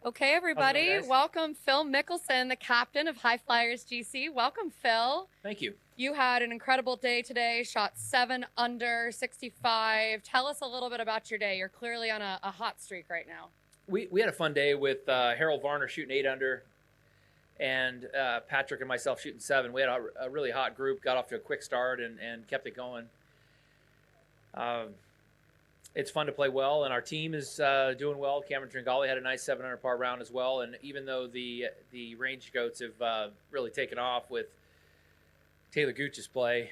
Okay, everybody, Guys? welcome Phil Mickelson, the captain of High Flyers GC. Welcome, Phil. Thank you. You had an incredible day today, shot 7 under, 65. Tell us a little bit about your day. You're clearly on a hot streak right now. We had a fun day with Harold Varner shooting 8 under and Patrick and myself shooting 7. We had a really hot group, got off to a quick start and kept it going. It's fun to play well, and our team is doing well. Cameron Tringali had a nice 7 under par round as well, and even though the range goats have really taken off with Taylor Gooch's play,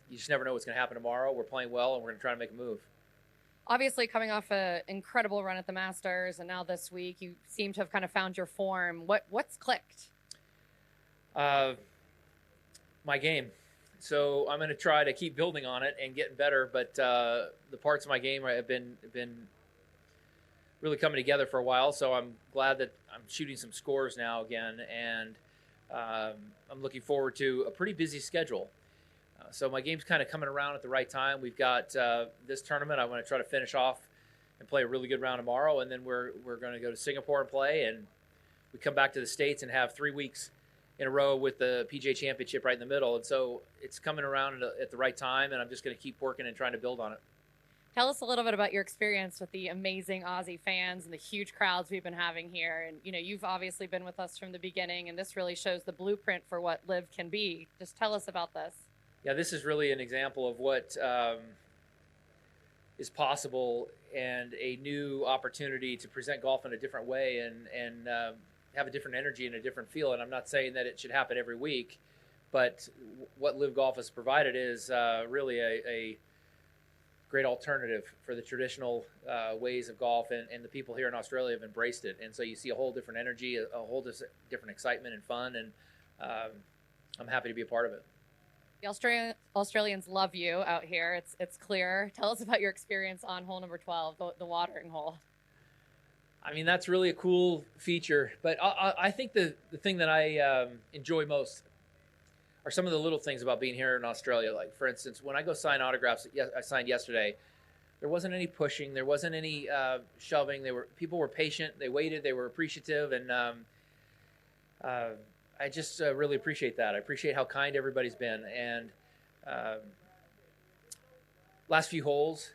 you just never know what's going to happen tomorrow. We're playing well, and we're going to try to make a move. Obviously, coming off an incredible run at the Masters, and now this week, you seem to have kind of found your form. What's clicked? My game. So I'm going to try to keep building on it and getting better. But the parts of my game have been really coming together for a while. So I'm glad that I'm shooting some scores now again, and I'm looking forward to a pretty busy schedule. So my game's kind of coming around at the right time. We've got this tournament. I want to try to finish off and play a really good round tomorrow, and then we're going to go to Singapore and play, and we come back to the States and have 3 weeks in a row with the PGA Championship right in the middle. And so it's coming around at the right time, and I'm just going to keep working and trying to build on it. Tell us a little bit about your experience with the amazing Aussie fans and the huge crowds we've been having here. And, you know, you've obviously been with us from the beginning, and this really shows the blueprint for what LIV can be. Just tell us about this. Yeah, this is really an example of what is possible, and a new opportunity to present golf in a different way and have a different energy and a different feel. And I'm not saying that it should happen every week, but what LIV Golf has provided is really a great alternative for the traditional ways of golf, and the people here in Australia have embraced it. And so you see a whole different energy, a whole different excitement and fun, and I'm happy to be a part of it. The Australians love you out here. It's clear. Tell us about your experience on hole number 12, the watering hole. I mean, that's really a cool feature, but I think the thing that I enjoy most are some of the little things about being here in Australia. Like, for instance, when I go sign autographs, I signed yesterday, there wasn't any pushing, there wasn't any shoving. People were patient, they waited, they were appreciative, and I just really appreciate that. I appreciate how kind everybody's been. And last few holes,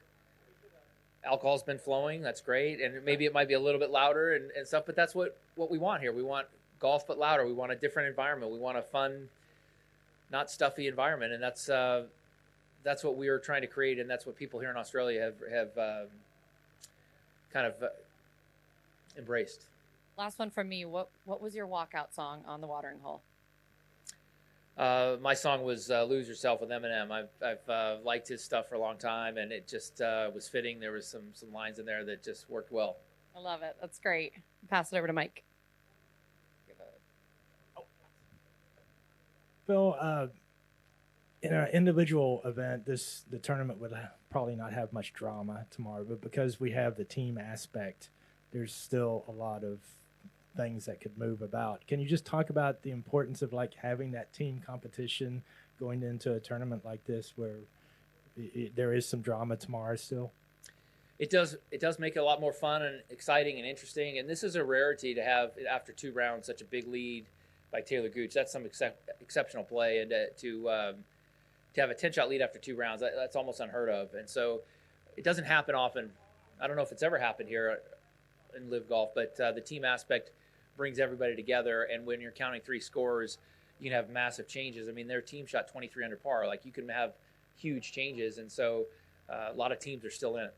alcohol's been flowing. That's great. And maybe it might be a little bit louder and stuff, but that's what we want here. We want golf, but louder. We want a different environment. We want a fun, not stuffy environment. And that's what we are trying to create. And that's what people here in Australia have kind of embraced. Last one from me. What was your walkout song on the watering hole? My song was "Lose Yourself" with Eminem. I've liked his stuff for a long time, and it just was fitting. There was some lines in there that just worked well. I love it. That's great. Pass it over to Mike. Phil, in an individual event, the tournament would probably not have much drama tomorrow, but because we have the team aspect, there's still a lot of things that could move about. Can you just talk about the importance of like having that team competition going into a tournament like this, where there is some drama tomorrow still? It does make it a lot more fun and exciting and interesting. And this is a rarity to have, after 2 rounds, such a big lead by Taylor Gooch. That's some exceptional play, and to have a 10-shot lead after 2 rounds, that's almost unheard of. And so it doesn't happen often. I don't know if it's ever happened here in LIV Golf, but the team aspect brings everybody together. And when you're counting 3 scores, you can have massive changes. I mean, their team shot 23 under par. Like, you can have huge changes, and so a lot of teams are still in it.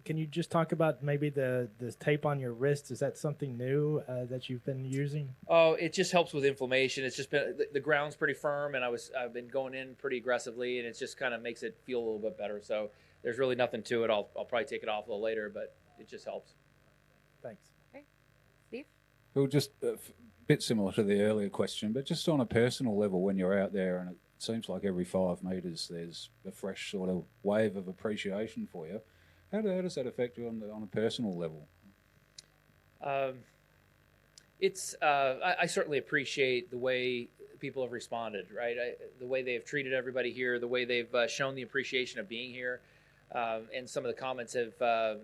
Can you just talk about maybe the tape on your wrist? Is that something new that you've been using? Oh, it just helps with inflammation. It's just been, the ground's pretty firm, and I've been going in pretty aggressively, and it just kind of makes it feel a little bit better. So there's really nothing to it. I'll probably take it off a little later, but it just helps. Thanks. Okay. Steve? Well, just a bit similar to the earlier question, but just on a personal level, when you're out there, and it seems like every 5 metres there's a fresh sort of wave of appreciation for you. How does that affect you on a personal level? I certainly appreciate the way people have responded, right? The way they've treated everybody here, the way they've shown the appreciation of being here, and some of the comments have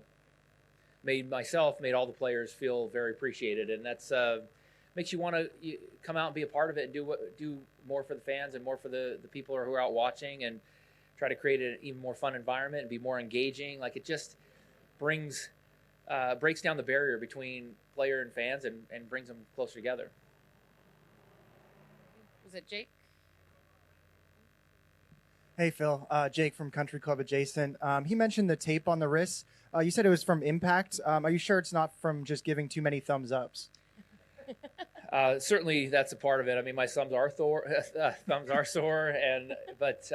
made all the players feel very appreciated, and that's makes you want to come out and be a part of it and do more for the fans and more for the people who are out watching, and try to create an even more fun environment and be more engaging. Like, it just breaks down the barrier between player and fans and brings them closer together. Was it Jake? Hey, Phil. Jake from Country Club Adjacent. He mentioned the tape on the wrist. You said it was from impact. Are you sure it's not from just giving too many thumbs ups? Certainly, that's a part of it. I mean, my thumbs are sore, but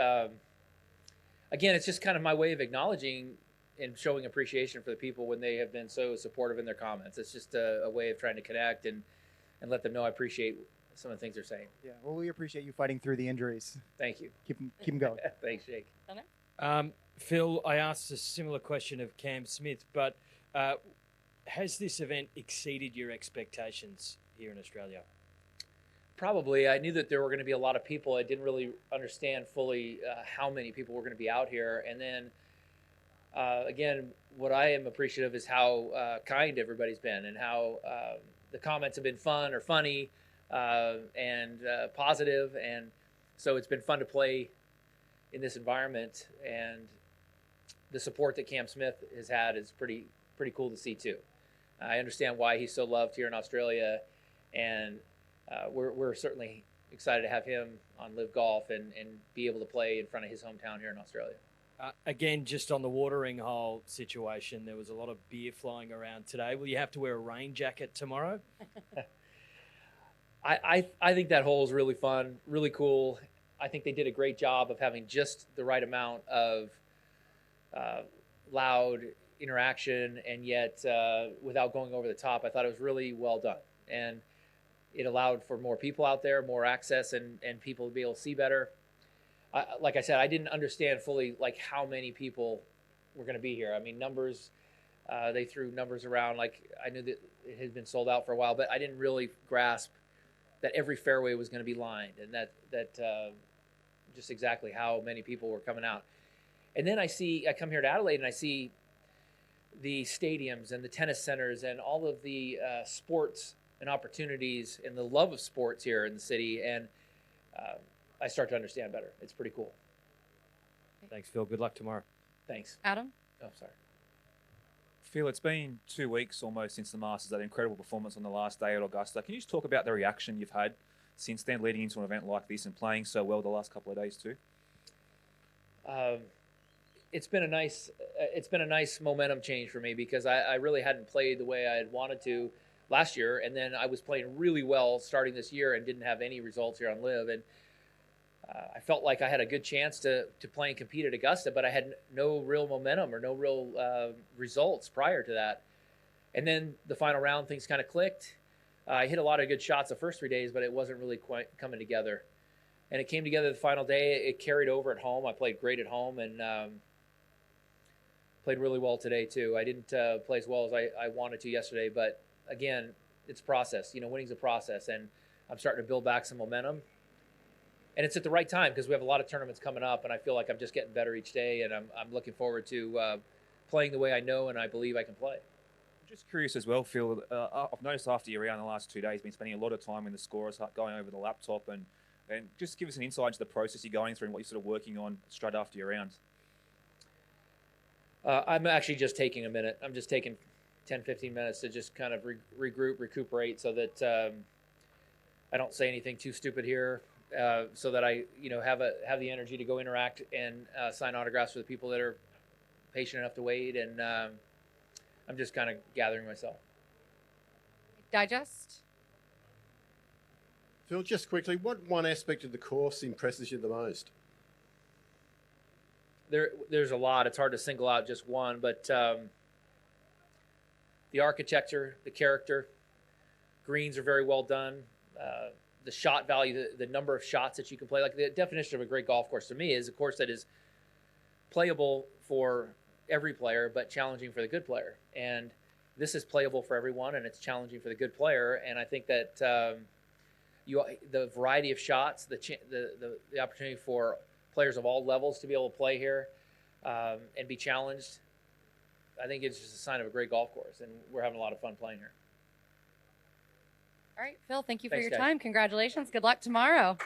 again, it's just kind of my way of acknowledging and showing appreciation for the people when they have been so supportive in their comments. It's just a way of trying to connect and let them know I appreciate some of the things they're saying. Yeah. Well, we appreciate you fighting through the injuries. Thank you. Keep them going. Thanks, Jake. Phil, I asked a similar question of Cam Smith, but has this event exceeded your expectations here in Australia? Probably. I knew that there were going to be a lot of people. I didn't really understand fully how many people were going to be out here. And then, again, what I am appreciative is how kind everybody's been, and how the comments have been fun or funny and positive. And so it's been fun to play in this environment. And the support that Cam Smith has had is pretty cool to see too. I understand why he's so loved here in Australia, and we're certainly excited to have him on Live Golf and be able to play in front of his hometown here in Australia. Again, just on the watering hole situation, there was a lot of beer flying around today. Will you have to wear a rain jacket tomorrow? I think that hole is really fun, really cool. I think they did a great job of having just the right amount of loud interaction, and yet without going over the top. I thought it was really well done, and it allowed for more people out there, more access, and people to be able to see better. Like I said, I didn't understand fully like how many people were going to be here. I mean, numbers, they threw numbers around. Like, I knew that it had been sold out for a while, but I didn't really grasp that every fairway was going to be lined, and that just exactly how many people were coming out. And then I come here to Adelaide and I see the stadiums and the tennis centers and all of the sports and opportunities and the love of sports here in the city, and I start to understand better. It's pretty cool. Thanks, Phil. Good luck tomorrow. Thanks. Adam? Oh, sorry. Phil, it's been 2 weeks almost since the Masters, that incredible performance on the last day at Augusta. Can you just talk about the reaction you've had since then, leading into an event like this and playing so well the last couple of days too? It's been a nice momentum change for me, because I really hadn't played the way I had wanted to last year, and then I was playing really well starting this year and didn't have any results here on Live, and I felt like I had a good chance to play and compete at Augusta, but I had no real momentum or no real results prior to that. And then the final round, things kind of clicked. I hit a lot of good shots the first 3 days, but it wasn't really quite coming together. And it came together the final day. It carried over at home. I played great at home, and played really well today too. I didn't play as well as I wanted to yesterday, but again, it's a process. You know, winning's a process, and I'm starting to build back some momentum. And it's at the right time, because we have a lot of tournaments coming up, and I feel like I'm just getting better each day, and I'm looking forward to playing the way I know and I believe I can play. I'm just curious as well, Phil. I've noticed after you're around the last 2 days, been spending a lot of time in the scorers hut, going over the laptop, and just give us an insight into the process you're going through and what you're sort of working on straight after your round. I'm actually just taking a minute. I'm just taking 10, 15 minutes to just kind of regroup, recuperate, so that I don't say anything too stupid here, so that I, have the energy to go interact and sign autographs for the people that are patient enough to wait. And I'm just kind of gathering myself. Digest? Phil, just quickly, what one aspect of the course impresses you the most? There's a lot. It's hard to single out just one, but the architecture, the character, greens are very well done. The shot value, the number of shots that you can play. Like, the definition of a great golf course to me is a course that is playable for every player, but challenging for the good player. And this is playable for everyone, and it's challenging for the good player. And I think that the variety of shots, the opportunity for players of all levels to be able to play here and be challenged I think it's just a sign of a great golf course, and we're having a lot of fun playing here. All right, Phil, thank you for Thanks, your guys. time. Congratulations. Good luck tomorrow.